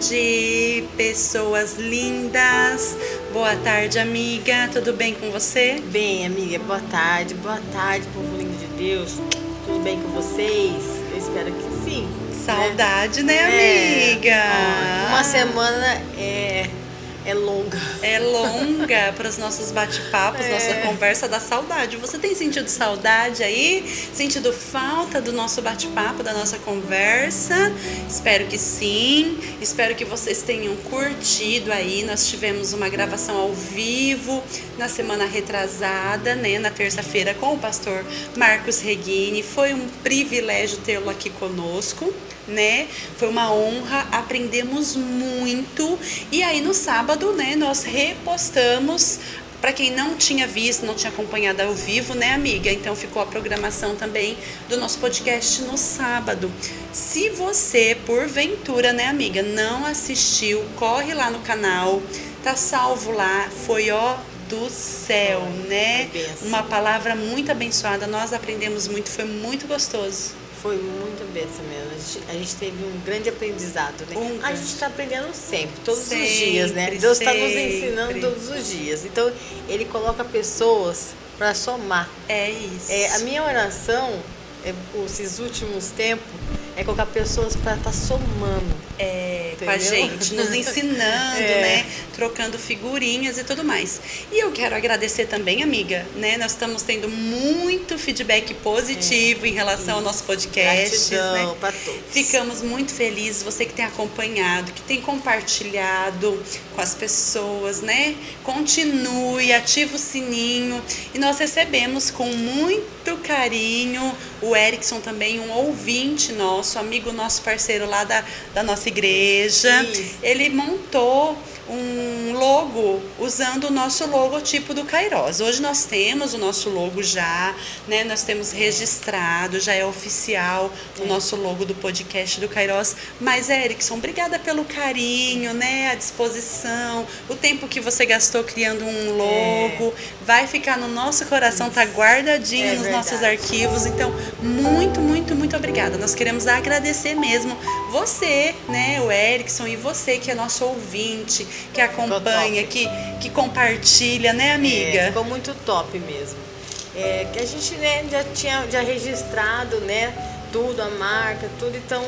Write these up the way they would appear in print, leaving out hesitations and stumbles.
tarde, pessoas lindas. Boa tarde, amiga. Tudo bem com você? Bem, amiga, boa tarde, povo lindo de Deus. Tudo bem com vocês? Eu espero que sim. Saudade, né, amiga? Uma semana é longa. É longa para os nossos bate-papos, nossa conversa da saudade. Você tem sentido saudade aí? Sentido falta do nosso bate-papo, da nossa conversa? Espero que sim. Espero que vocês tenham curtido aí. Nós tivemos uma gravação ao vivo na semana retrasada, né? Na terça-feira com o pastor Marcos Reguini. Foi um privilégio tê-lo aqui conosco, né? Foi uma honra, aprendemos muito. E aí no sábado, né, nós repostamos para quem não tinha visto, não tinha acompanhado ao vivo, né, amiga? Então ficou a programação também do nosso podcast no sábado. Se você, porventura, né, amiga, não assistiu, corre lá no canal, tá salvo lá, foi do céu, né? Uma palavra muito abençoada, nós aprendemos muito, foi muito gostoso. Foi muito bênção mesmo. A gente teve um grande aprendizado, né? A gente está aprendendo sempre, todos os dias, né? Deus está nos ensinando todos os dias. Então, Ele coloca pessoas para somar. É isso. A minha oração, esses últimos tempos, é colocar pessoas para estar somando. Com a gente, nos ensinando, né? Trocando figurinhas e tudo mais. E eu quero agradecer também, amiga, né? Nós estamos tendo muito feedback positivo em relação ao nosso podcast. Gratidão, né? para todos. Ficamos muito felizes, você que tem acompanhado, que tem compartilhado com as pessoas, né? Continue, ativa o sininho. E nós recebemos com muito carinho o Erickson também, um ouvinte nosso, amigo nosso, parceiro lá da nossa igreja. Isso. Ele montou um logo usando o nosso logotipo do Kairos. Hoje nós temos o nosso logo já, né? Nós temos registrado, já é oficial o nosso logo do podcast do Kairos. Mas, Erickson, obrigada pelo carinho, né? A disposição, o tempo que você gastou criando um logo. Vai ficar no nosso coração, tá guardadinho nos nossos arquivos. Então, muito, muito, muito obrigada. Nós queremos agradecer mesmo você, né, o Erickson, e você que é nosso ouvinte, que acompanha, que compartilha, né, amiga? Ficou muito top mesmo. Que a gente, né, já tinha registrado, né, tudo, a marca, tudo, então,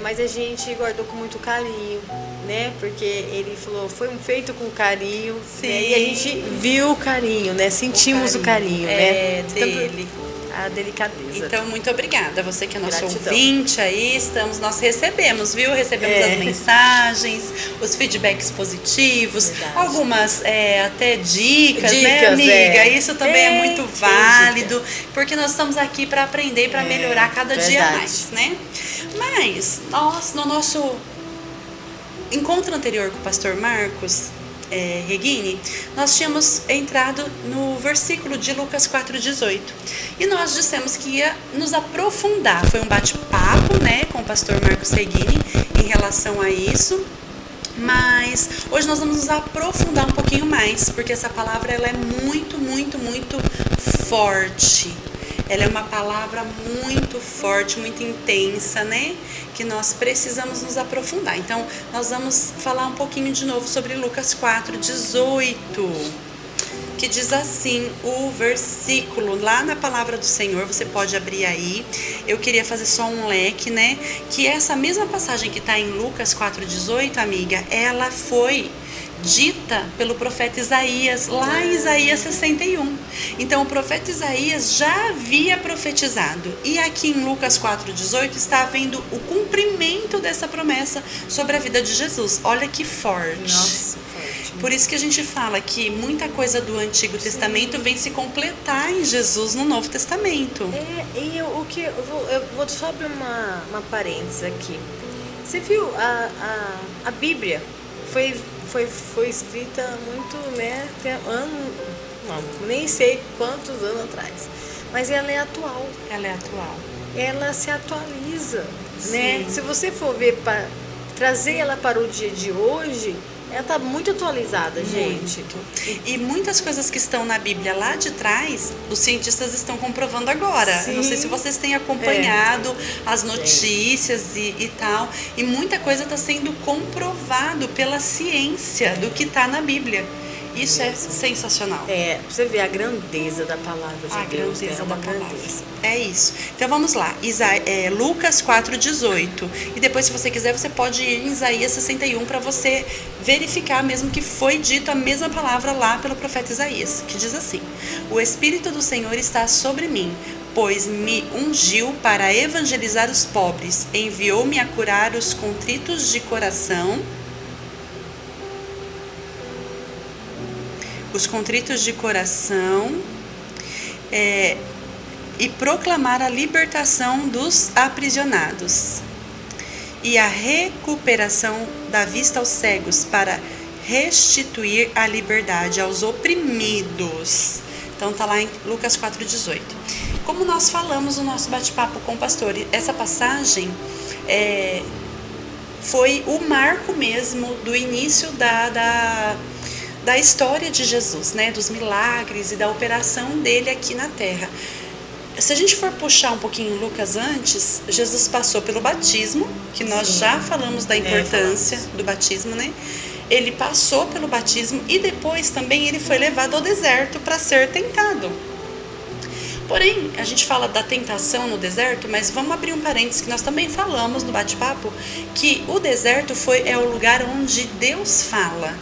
mas a gente guardou com muito carinho, né, porque ele falou, foi feito com carinho, né, e a gente viu o carinho, né, sentimos o carinho, né, dele. A delicadeza. Então, muito obrigada. Você que é nosso Gratidão. Ouvinte aí, nós recebemos, viu? Recebemos as mensagens, os feedbacks positivos, algumas até dicas, né, amiga? Isso também é muito válido, porque nós estamos aqui para aprender e para melhorar cada dia mais, né? Mas, nós, no nosso encontro anterior com o pastor Marcos Reguini, nós tínhamos entrado no versículo de Lucas 4,18 e nós dissemos que ia nos aprofundar. Foi um bate-papo, né, com o pastor Marcos Reguini em relação a isso, mas hoje nós vamos nos aprofundar um pouquinho mais, porque essa palavra ela é muito, muito, muito forte. Ela é uma palavra muito forte, muito intensa, né? Que nós precisamos nos aprofundar. Então, nós vamos falar um pouquinho de novo sobre Lucas 4,18, que diz assim, o versículo, lá na palavra do Senhor, você pode abrir aí. Eu queria fazer só um leque, né? Que essa mesma passagem que está em Lucas 4,18, amiga, ela foi dita pelo profeta Isaías, lá em Isaías 61. Então, o profeta Isaías já havia profetizado. E aqui em Lucas 4,18 está havendo o cumprimento dessa promessa sobre a vida de Jesus. Olha que forte. Nossa, forte. Por isso que a gente fala que muita coisa do Antigo Testamento vem se completar em Jesus no Novo Testamento. Eu vou só abrir uma parênteses aqui. Você viu a Bíblia? Foi escrita muito, né, nem sei quantos anos atrás, mas ela é atual. Ela é atual. Ela se atualiza, Sim. né? Se você for ver, trazer ela para o dia de hoje, ela tá muito atualizada, gente. E muitas coisas que estão na Bíblia lá de trás, os cientistas estão comprovando agora. Sim. Eu não sei se vocês têm acompanhado as notícias e tal. E muita coisa está sendo comprovado pela ciência do que está na Bíblia. Isso é sensacional. Você vê a grandeza da palavra de Deus. A grandeza da palavra. Grandeza. É isso. Então vamos lá. Lucas 4,18. E depois, se você quiser, você pode ir em Isaías 61 para você verificar mesmo que foi dito a mesma palavra lá pelo profeta Isaías, que diz assim: O Espírito do Senhor está sobre mim, pois me ungiu para evangelizar os pobres, enviou-me a curar os contritos de coração. Os contritos de coração e proclamar a libertação dos aprisionados e a recuperação da vista aos cegos, para restituir a liberdade aos oprimidos. Então tá lá em Lucas 4,18. Como nós falamos no nosso bate-papo com o pastor, essa passagem foi o marco mesmo do início da história de Jesus, né, dos milagres e da operação dele aqui na terra. Se a gente for puxar um pouquinho Lucas antes, Jesus passou pelo batismo, que nós já falamos da importância do batismo, né? Ele passou pelo batismo e depois também ele foi levado ao deserto para ser tentado. Porém, a gente fala da tentação no deserto, mas vamos abrir um parênteses que nós também falamos no bate-papo, que o deserto é o lugar onde Deus fala.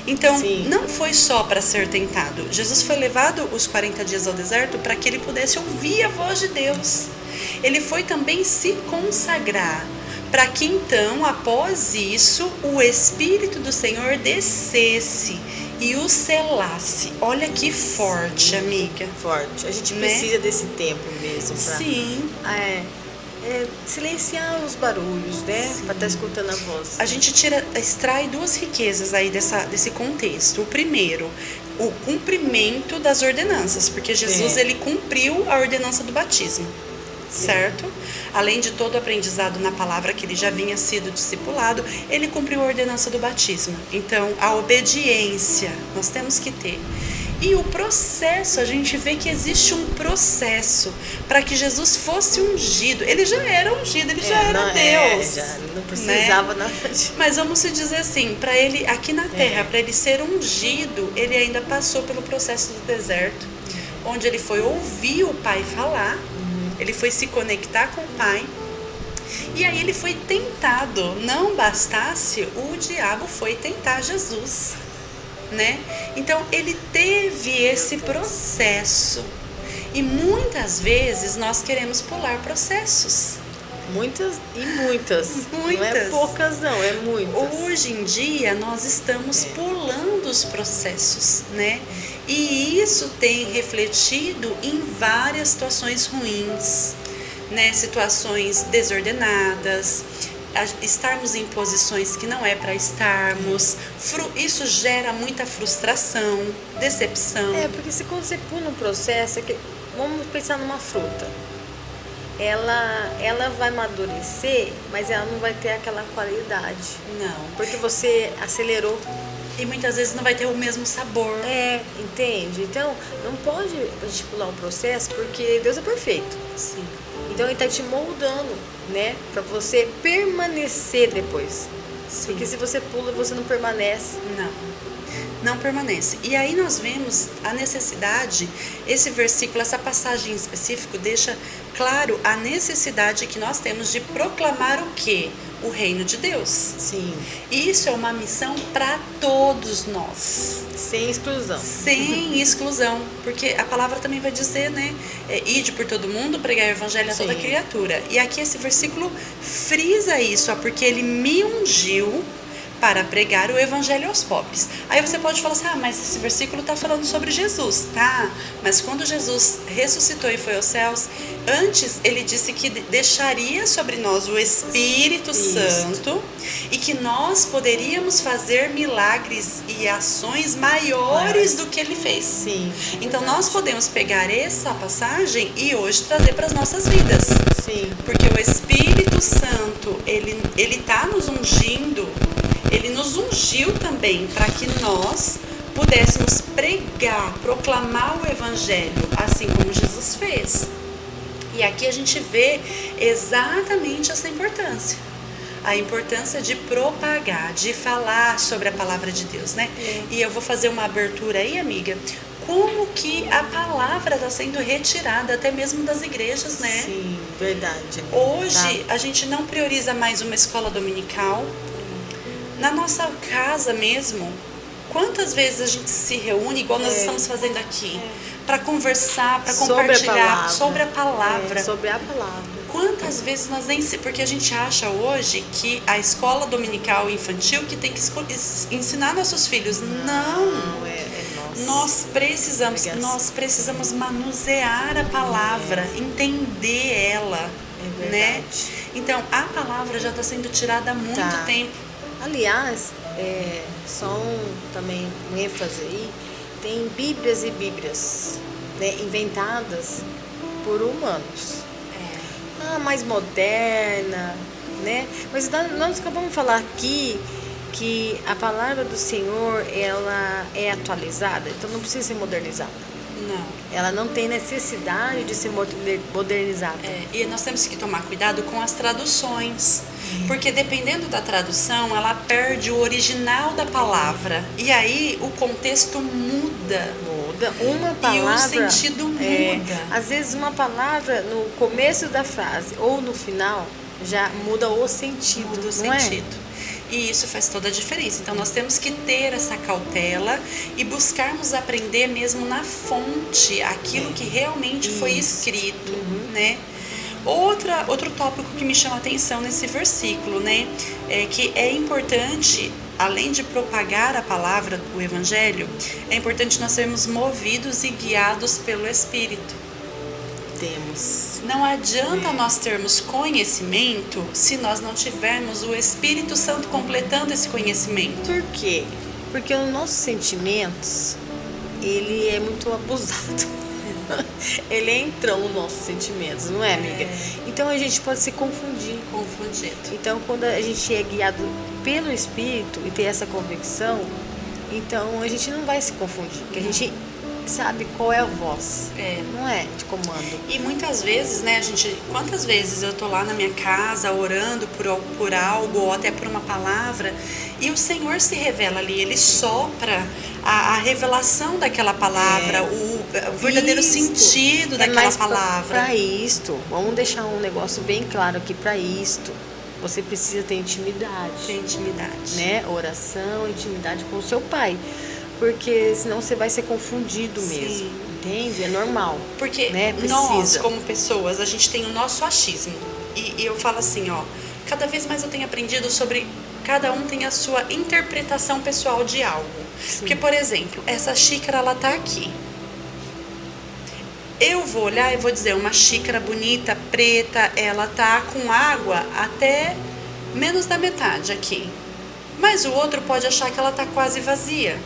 Então, não foi só para ser tentado. Jesus foi levado os 40 dias ao deserto para que ele pudesse ouvir a voz de Deus. Ele foi também se consagrar, para que então, após isso, o Espírito do Senhor descesse e o selasse. Olha que forte, amiga. Forte. A gente precisa desse tempo mesmo para silenciar os barulhos, né? Para estar escutando a voz. A gente extrai duas riquezas aí desse contexto. O primeiro, o cumprimento das ordenanças, porque Jesus ele cumpriu a ordenança do batismo. Certo? Além de todo o aprendizado na palavra que ele já vinha sido discipulado, ele cumpriu a ordenança do batismo. Então, a obediência nós temos que ter. E o processo, a gente vê que existe um processo para que Jesus fosse ungido. Ele já era ungido, ele já era Deus. Já não precisava nada disso. Mas vamos dizer assim, para ele aqui na terra, para ele ser ungido, ele ainda passou pelo processo do deserto, onde ele foi ouvir o Pai falar. Ele foi se conectar com o Pai. E aí ele foi tentado. Não bastasse, o diabo foi tentar Jesus, né? Então ele teve esse processo. E muitas vezes nós queremos pular processos. Muitas. Não é poucas não, é muitas. Hoje em dia nós estamos pulando os processos, né? E isso tem refletido em várias situações ruins, né? Situações desordenadas, estarmos em posições que não é para estarmos. Isso gera muita frustração, decepção. Porque se quando você pula um processo, vamos pensar numa fruta. Ela vai amadurecer, mas ela não vai ter aquela qualidade. Não. Porque você acelerou. E muitas vezes não vai ter o mesmo sabor. Entende? Então, não pode a gente pular um processo, porque Deus é perfeito. Sim. Então, Ele está te moldando, né? Para você permanecer depois. Sim. Porque se você pula, você não permanece. Não permanece. E aí nós vemos a necessidade, esse versículo, essa passagem em específico deixa claro a necessidade que nós temos de proclamar o quê? O reino de Deus. Sim. E isso é uma missão para todos nós. Sem exclusão. Sem exclusão. Porque a palavra também vai dizer, né? Ide por todo mundo, pregar o evangelho a toda criatura. E aqui esse versículo frisa isso, porque ele me ungiu para pregar o evangelho aos pobres. Aí você pode falar assim, mas esse versículo está falando sobre Jesus, tá? Mas quando Jesus ressuscitou e foi aos céus, antes ele disse que deixaria sobre nós o Espírito Santo e que nós poderíamos fazer milagres e ações maiores do que ele fez. Sim. Então nós podemos pegar essa passagem e hoje trazer para as nossas vidas. Sim. Porque o Espírito Santo, ele está nos ungindo. Ele nos ungiu também também para que nós pudéssemos pregar, proclamar o Evangelho, assim como Jesus fez. E aqui a gente vê exatamente essa importância. A importância de propagar, de falar sobre a palavra de Deus, né? E eu vou fazer uma abertura aí, amiga. Como que a palavra está sendo retirada até mesmo das igrejas, né? Sim, verdade. Hoje a gente não prioriza mais uma escola dominical. Na nossa casa mesmo, quantas vezes a gente se reúne, igual nós estamos fazendo aqui, para conversar, para compartilhar sobre a palavra. Sobre a palavra. Quantas vezes nós nem... Porque a gente acha hoje que a escola dominical infantil que tem que ensinar nossos filhos. Não! Nós precisamos manusear a palavra, entender ela, né? Então, a palavra já está sendo tirada há muito tempo. Aliás, só também um ênfase aí, tem bíblias e bíblias, né, inventadas por humanos. Mais moderna, né? Mas nós acabamos de falar aqui que a palavra do Senhor, ela é atualizada, então não precisa ser modernizada. Não. Ela não tem necessidade de ser modernizada. E nós temos que tomar cuidado com as traduções, porque dependendo da tradução, ela perde o original da palavra. E aí o contexto muda. Uma palavra, e o sentido muda. Às vezes uma palavra no começo da frase ou no final já muda o sentido. E isso faz toda a diferença. Então nós temos que ter essa cautela e buscarmos aprender mesmo na fonte aquilo que realmente foi escrito, né? Outro tópico que me chama a atenção nesse versículo, né, é que é importante, além de propagar a palavra do Evangelho, é importante nós sermos movidos e guiados pelo Espírito. Não adianta nós termos conhecimento se nós não tivermos o Espírito Santo completando esse conhecimento. Por quê? Porque os nossos sentimentos, ele é muito abusado. Ele entra nos nossos sentimentos, não é, amiga? Então a gente pode se confundir. Então quando a gente é guiado pelo Espírito e tem essa convicção, então a gente não vai se confundir, porque a gente sabe qual é a voz, não é de comando. E muitas vezes, né, quantas vezes eu tô lá na minha casa orando por algo ou até por uma palavra e o Senhor se revela ali, Ele sopra a revelação daquela palavra, o verdadeiro sentido daquela palavra. Para isto, vamos deixar um negócio bem claro aqui, para isto você precisa ter intimidade. Né? Oração, intimidade com o seu pai. Porque senão você vai ser confundido mesmo, entende? É normal. Porque nós, como pessoas, a gente tem o nosso achismo. E eu falo assim, cada vez mais eu tenho aprendido sobre... Cada um tem a sua interpretação pessoal de algo. Porque, por exemplo, essa xícara, ela tá aqui. Eu vou olhar e vou dizer, uma xícara bonita, preta, ela tá com água até menos da metade aqui. Mas o outro pode achar que ela tá quase vazia.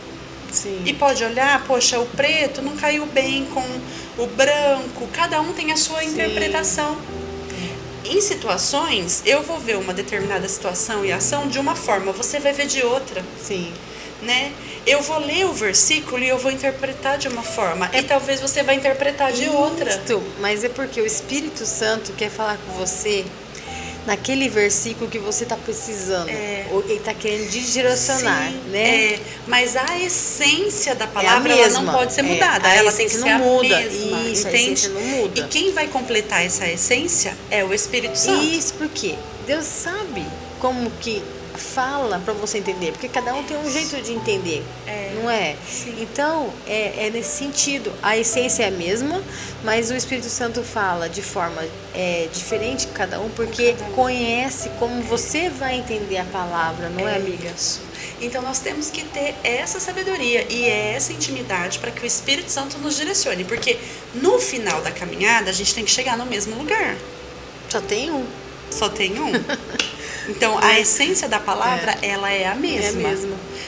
E pode olhar, poxa, o preto não caiu bem com o branco. Cada um tem a sua interpretação. Em situações, eu vou ver uma determinada situação e ação de uma forma, você vai ver de outra. Né? Eu vou ler o versículo e eu vou interpretar de uma forma. E talvez você vai interpretar de outra. Mas é porque o Espírito Santo quer falar com você naquele versículo que você está precisando. Ele está querendo direcionar, né? Mas a essência da palavra ela não pode ser mudada. Ela tem que ser a mesma. Isso, entende? A essência não muda. E quem vai completar essa essência é o Espírito Santo. Isso porque Deus sabe como que fala para você entender, porque cada um tem um jeito de entender, não é? Então, é nesse sentido, a essência é a mesma, mas o Espírito Santo fala de forma diferente cada um, porque conhece como você vai entender a palavra, não é, amiga? Então, nós temos que ter essa sabedoria e essa intimidade para que o Espírito Santo nos direcione, porque no final da caminhada, a gente tem que chegar no mesmo lugar. Só tem um. Então, a essência da palavra, ela é a mesma.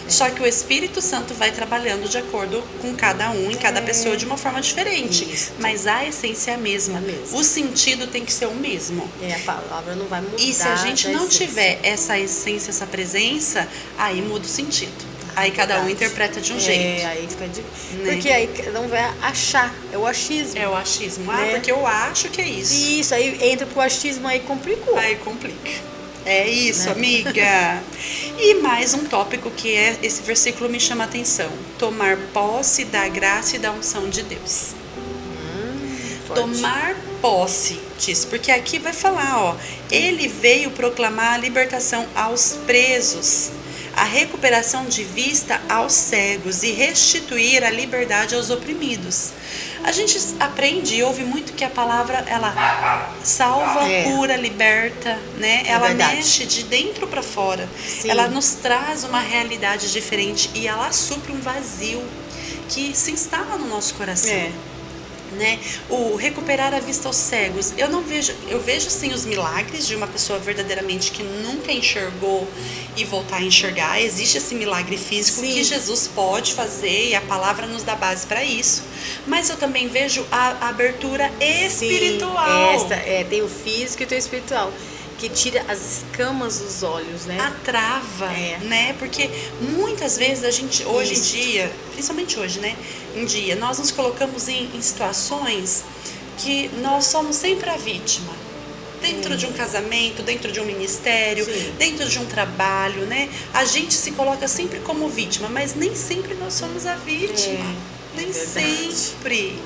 Só que o Espírito Santo vai trabalhando de acordo com cada um, em cada pessoa, de uma forma diferente. Mas a essência é a mesma. O sentido tem que ser o mesmo. A palavra não vai mudar. E se a gente não tiver essa essência, essa presença, aí muda o sentido. Aí cada um Verdade. interpreta de um jeito. Aí fica Porque aí cada um vai achar, é o achismo. É o achismo. Né? Porque eu acho que é isso. Isso, aí entra pro achismo, aí complicou. Aí complica. É isso, Né? amiga. E mais um tópico que esse versículo me chama a atenção. Tomar posse da graça e da unção de Deus. Forte. Tomar posse disso, porque aqui vai falar, ó, ele veio proclamar a libertação aos presos, a recuperação de vista aos cegos e restituir a liberdade aos oprimidos. A gente aprende e ouve muito que a palavra, ela salva, cura, liberta, né? Ela verdade. mexe de dentro para fora. Sim. Ela nos traz uma realidade diferente e ela supre um vazio que se instala no nosso coração. Né? O recuperar a vista aos cegos, eu vejo sim os milagres de uma pessoa verdadeiramente que nunca enxergou e voltar a enxergar. Existe esse milagre físico que Jesus pode fazer e a palavra nos dá base para isso, mas eu também vejo a abertura espiritual. Tem o físico e tem o espiritual, que tira as escamas dos olhos, né? A trava, né? Porque muitas vezes a gente, hoje em dia, principalmente hoje, né? Em dia, nós nos colocamos em situações que nós somos sempre a vítima. Dentro de um casamento, dentro de um ministério, dentro de um trabalho, né? A gente se coloca sempre como vítima, mas nem sempre nós somos a vítima. Nem sempre.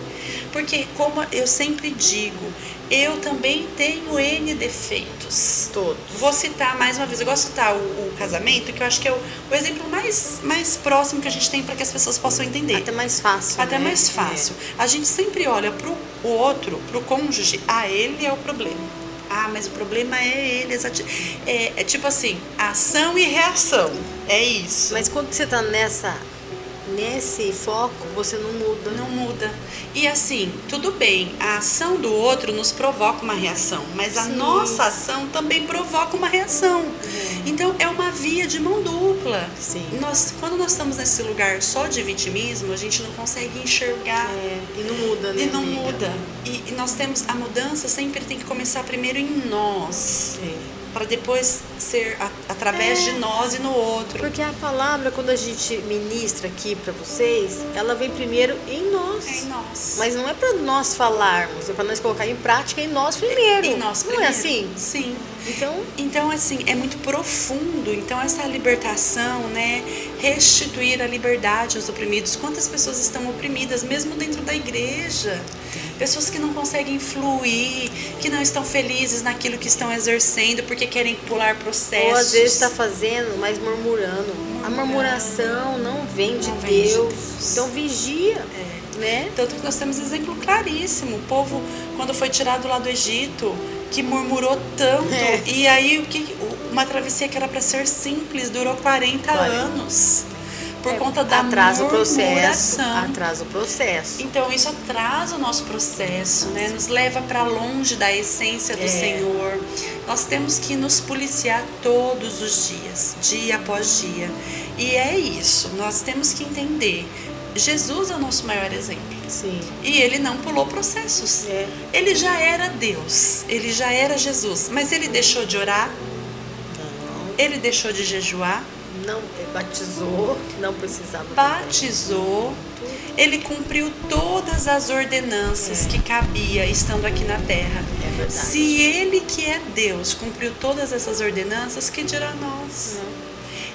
Porque, como eu sempre digo, eu também tenho N defeitos. Todos. Vou citar mais uma vez, eu gosto de citar o casamento, que eu acho que é o exemplo mais próximo que a gente tem para que as pessoas possam entender. Até mais fácil. Até mais fácil. A gente sempre olha pro outro, pro cônjuge, ele é o problema. Mas o problema é ele. É tipo assim, ação e reação. É isso. Mas quando você tá nesse foco, você não muda. Não muda. E assim, tudo bem, a ação do outro nos provoca uma reação, mas a nossa ação também provoca uma reação. Então é uma via de mão dupla. Quando nós estamos nesse lugar só de vitimismo, a gente não consegue enxergar. E não muda, né? E não muda. E nós temos, a mudança sempre tem que começar primeiro em nós. Para depois ser através de nós e no outro. Porque a palavra, quando a gente ministra aqui para vocês, ela vem primeiro em nós. Em nós. Mas não é para nós falarmos, é para nós colocar em prática em nós primeiro. Em nós primeiro. Não é assim? Sim. Então, assim, é muito profundo. Então, essa libertação, né? Restituir a liberdade aos oprimidos. Quantas pessoas estão oprimidas, mesmo dentro da igreja? Pessoas que não conseguem fluir, que não estão felizes naquilo que estão exercendo, porque querem pular processos. Ou às vezes está fazendo, mas murmurando. A murmuração não vem de Deus. Então, vigia. Né? Tanto que nós temos exemplo claríssimo. O povo, quando foi tirado lá do Egito, que murmurou tanto, e aí uma travessia que era para ser simples durou 40 anos. Por conta da murmuração. Atrasa o processo. Então isso atrasa o nosso processo, né? Nos leva para longe da essência do Senhor. Nós temos que nos policiar todos os dias, dia após dia. E é isso, nós temos que entender. Jesus é o nosso maior exemplo. E ele não pulou processos. Ele já era Deus, ele já era Jesus. Mas ele deixou de orar? Não. Ele deixou de jejuar? Não, ele batizou, não precisava. Batizou, ele cumpriu todas as ordenanças que cabia estando aqui na terra. É verdade. Se ele que é Deus cumpriu todas essas ordenanças, que dirá nós?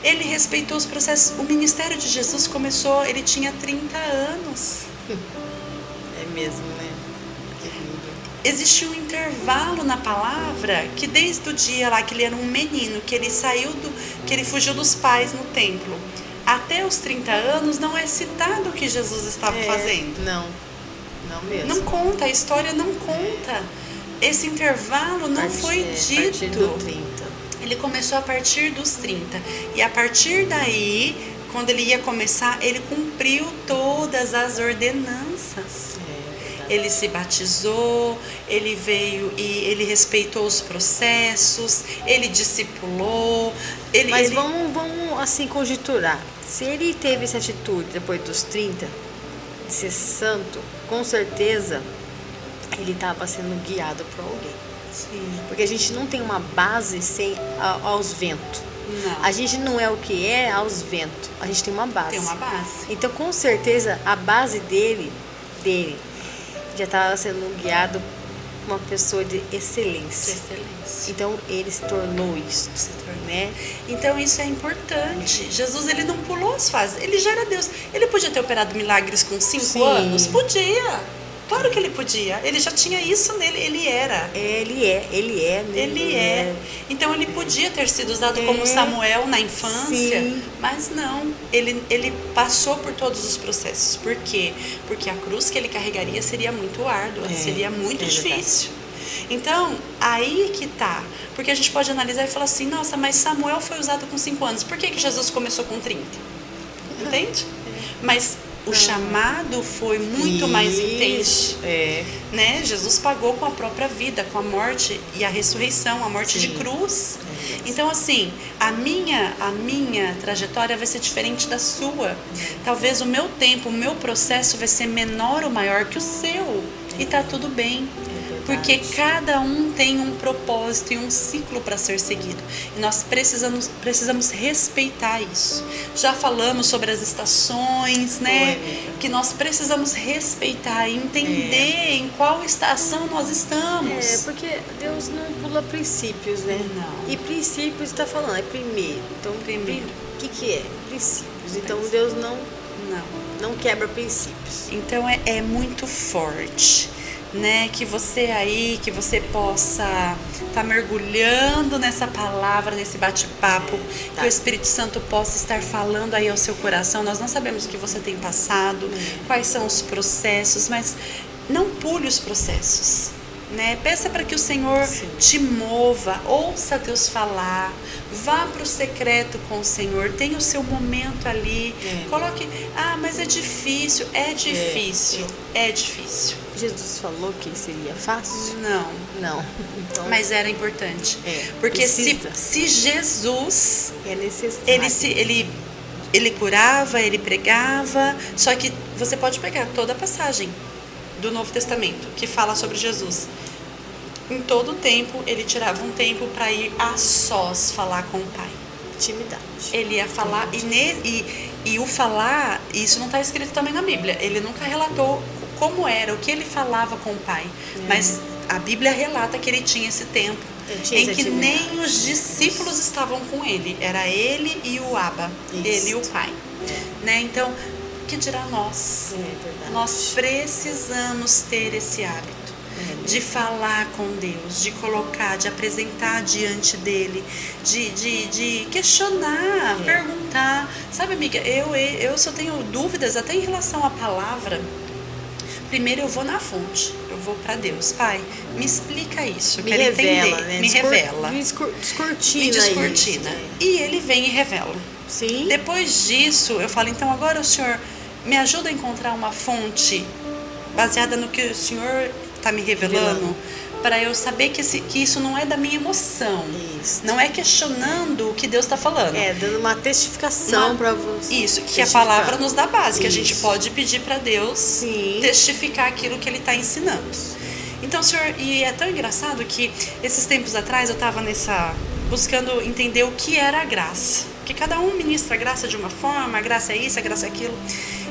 Ele respeitou os processos. O ministério de Jesus começou, ele tinha 30 anos. É mesmo, né? Que lindo. Existe um intervalo na palavra que desde o dia lá que ele era um menino, que ele fugiu dos pais no templo, até os 30 anos não é citado o que Jesus estava fazendo. Não mesmo. Não conta, a história não conta. Esse intervalo não foi dito. A partir do 30. Ele começou a partir dos 30. E a partir daí, quando ele ia começar, ele cumpriu todas as ordenanças. Ele se batizou, ele veio e ele respeitou os processos, ele discipulou. Mas vamos assim conjecturar. Se ele teve essa atitude depois dos 30, de ser santo, com certeza ele estava sendo guiado por alguém. Sim. Porque a gente não tem uma base sem aos ventos. Não. A gente não é o que é aos ventos. A gente tem uma base. Tem uma base. Então, com certeza, a base dele já estava sendo guiado por uma pessoa de excelência. Excelência. Então, ele se tornou isso. Se tornou. Né? Então isso é importante. Jesus, ele não pulou as fases. Ele já era Deus. Ele podia ter operado milagres com 5 Sim. anos? Podia. Claro que ele podia. Ele já tinha isso nele. Ele era. Ele é. Então ele podia ter sido usado como Samuel na infância, Sim. mas não. Ele passou por todos os processos. Por quê? Porque a cruz que ele carregaria seria muito árdua, seria muito difícil. Então, aí que tá. Porque a gente pode analisar e falar assim, nossa, mas Samuel foi usado com 5 anos. Por que Jesus começou com 30? Entende? Mas o chamado foi muito mais intenso. Né? Jesus pagou com a própria vida, com a morte e a ressurreição, a morte de cruz. Então, assim, a minha trajetória vai ser diferente da sua. Talvez o meu tempo, o meu processo vai ser menor ou maior que o seu. E tá tudo bem. Porque cada um tem um propósito e um ciclo para ser seguido. E nós precisamos respeitar isso. Já falamos sobre as estações, né? Que nós precisamos respeitar e entender em qual estação nós estamos. Porque Deus não pula princípios, né? Não. E princípios está falando, é primeiro. Então, Primeiro. O que é? Princípios. Então, Deus não quebra princípios. Então, é muito forte. Né, que você possa estar mergulhando nessa palavra, nesse bate-papo, que o Espírito Santo possa estar falando aí ao seu coração. Nós não sabemos o que você tem passado, quais são os processos, mas não pule os processos. Né? Peça para que o Senhor te mova, ouça Deus falar, vá para o secreto com o Senhor, tenha o seu momento ali, coloque, mas é difícil, é difícil. Jesus falou que seria fácil? Não. Então, mas era importante, porque se Jesus, é necessário. ele curava, ele pregava, só que você pode pegar toda a passagem do Novo Testamento que fala sobre Jesus. Em todo o tempo, ele tirava um tempo para ir a sós falar com o Pai. Intimidade. Ele ia falar, e o falar, isso não está escrito também na Bíblia. Ele nunca relatou como era, o que ele falava com o Pai. Mas a Bíblia relata que ele tinha esse tempo em que nem os discípulos estavam com ele. Era ele e o Abba, ele e o Pai. Né? Então, que dirá nós? Nós precisamos ter esse hábito de falar com Deus, de colocar, de apresentar diante dele, de questionar, perguntar. Sabe, amiga, eu só tenho dúvidas até em relação à palavra. Primeiro eu vou na fonte, eu vou para Deus. Pai, me explica isso, eu quero entender, né? me revela. Me descortina. E ele vem e revela. Sim. Depois disso, eu falo, então agora o Senhor me ajuda a encontrar uma fonte baseada no que o Senhor está me revelando, para eu saber que isso não é da minha emoção. Isso. Não é questionando o que Deus está falando. Dando uma testificação para você. Isso, que a palavra nos dá base, que a gente pode pedir para Deus testificar aquilo que Ele está ensinando. Então, Senhor, e é tão engraçado que esses tempos atrás eu estava buscando entender o que era a graça. Porque cada um ministra a graça de uma forma, a graça é isso, a graça é aquilo.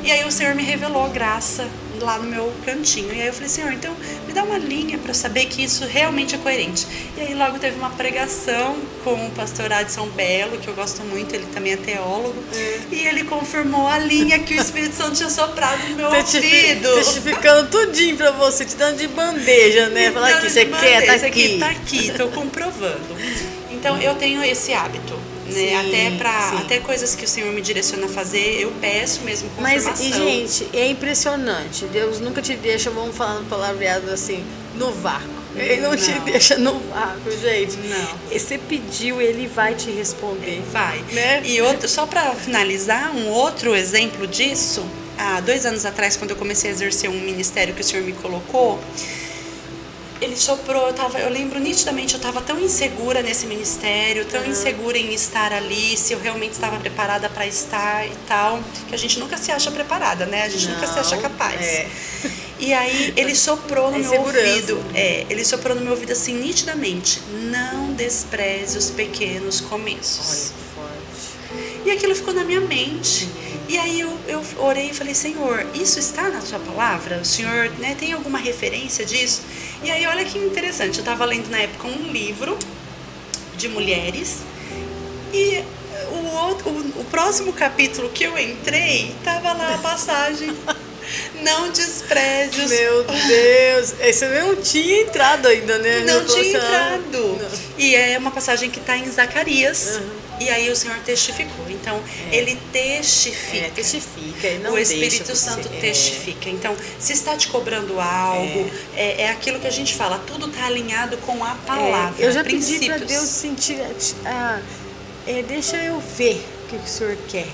E aí o Senhor me revelou a graça lá no meu cantinho. E aí eu falei, Senhor, então me dá uma linha para eu saber que isso realmente é coerente. E aí logo teve uma pregação com o pastor Adson Belo, que eu gosto muito, ele também é teólogo. E ele confirmou a linha que o Espírito Santo tinha soprado no meu ouvido. Testificando tudinho para você, te dando de bandeja, né? Falar aqui, você quer, tá aqui. Tá aqui, tô comprovando. Então eu tenho esse hábito. Né? Até coisas que o Senhor me direciona a fazer, eu peço mesmo confirmação. Mas, gente, é impressionante. Deus nunca te deixa, vamos falar no palavreado assim, no vácuo. Ele não te deixa no vácuo, gente. Não. Você pediu, ele vai te responder. Vai. Né? E só para finalizar, um outro exemplo disso, há 2 anos atrás, quando eu comecei a exercer um ministério que o Senhor me colocou, ele soprou, eu lembro nitidamente, eu estava tão insegura nesse ministério, tão insegura em estar ali, se eu realmente estava preparada para estar e tal, que a gente nunca se acha preparada, né? A gente nunca se acha capaz. E aí ele soprou no meu ouvido, ele soprou no meu ouvido assim nitidamente, não despreze os pequenos começos. E aquilo ficou na minha mente. E aí eu orei e falei, Senhor, isso está na sua palavra? O Senhor, né, tem alguma referência disso? E aí olha que interessante, eu estava lendo na época um livro de mulheres e o próximo capítulo que eu entrei, estava lá a passagem. Não despreze os... Meu Deus, esse não tinha entrado ainda, né? Não tinha entrado. Não. E é uma passagem que está em Zacarias. E aí o Senhor testificou. Então, ele testifica. Testifica. Ele não o Espírito Santo testifica. Então, se está te cobrando algo, é aquilo que a gente fala, tudo está alinhado com a palavra. Eu já pedi para Deus sentir, deixa eu ver o que o Senhor quer.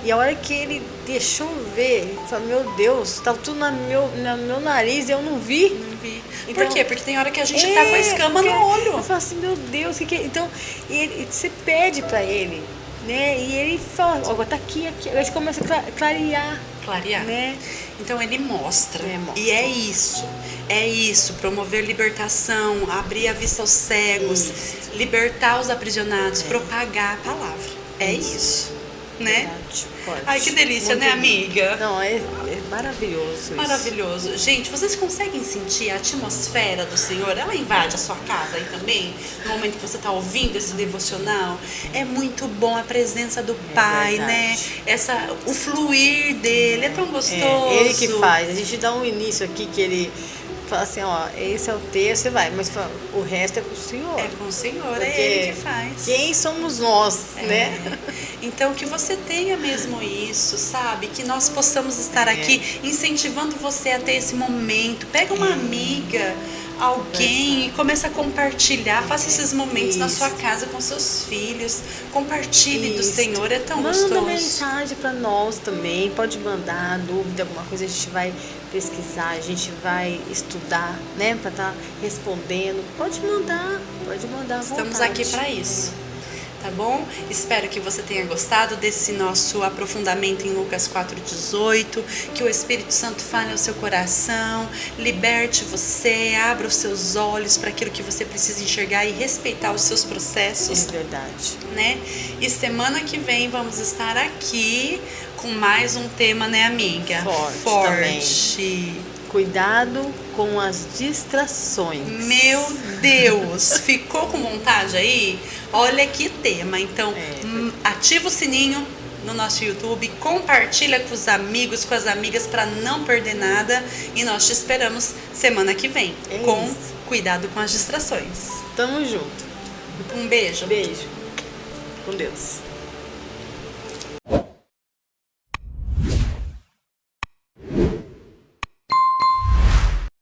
E a hora que ele deixou ver, eu falei, meu Deus, estava tudo no meu nariz e eu não vi. Não vi. Então, por quê? Porque tem hora que a gente tá com a escama no olho. Eu falo assim, meu Deus, o que é? Então, você pede para ele, né? E ele fala, agora tá aqui. Aí você começa a clarear. Clarear. Né? Então ele mostra. E é isso, promover libertação, abrir a vista aos cegos, libertar os aprisionados, propagar a palavra. É isso. Né? Verdade, ai, que delícia, muito, né, amiga? Não, é maravilhoso isso. Maravilhoso. Gente, vocês conseguem sentir a atmosfera do Senhor? Ela invade a sua casa aí também? No momento que você está ouvindo esse devocional? É muito bom a presença do Pai, né? O fluir dele, é tão gostoso. Ele que faz. A gente dá um início aqui que ele... fala assim, ó, esse é o texto, você vai, mas o resto é com o Senhor. É com o Senhor, é Ele que faz. Quem somos nós, né? Então que você tenha mesmo isso, sabe? Que nós possamos estar aqui incentivando você a ter esse momento. Pega uma amiga, alguém e começa a compartilhar. Faça esses momentos na sua casa com seus filhos. Compartilhe do Senhor, é tão gostoso. Manda mensagem para nós também. Pode mandar dúvida, alguma coisa, a gente vai pesquisar, a gente vai estudar, né, para estar respondendo. Pode mandar à vontade. Estamos aqui para isso. Tá bom? Espero que você tenha gostado desse nosso aprofundamento em Lucas 4,18, que o Espírito Santo fale ao seu coração, liberte você, abra os seus olhos para aquilo que você precisa enxergar e respeitar os seus processos. É verdade. Né? E semana que vem vamos estar aqui com mais um tema, né, amiga? Forte. Também. Cuidado com as distrações. Meu Deus, ficou com vontade aí? Olha que tema. Então, ativa o sininho no nosso YouTube, compartilha com os amigos, com as amigas para não perder nada. E nós te esperamos semana que vem com Cuidado com as Distrações. Tamo junto. Um beijo. Beijo. Com Deus.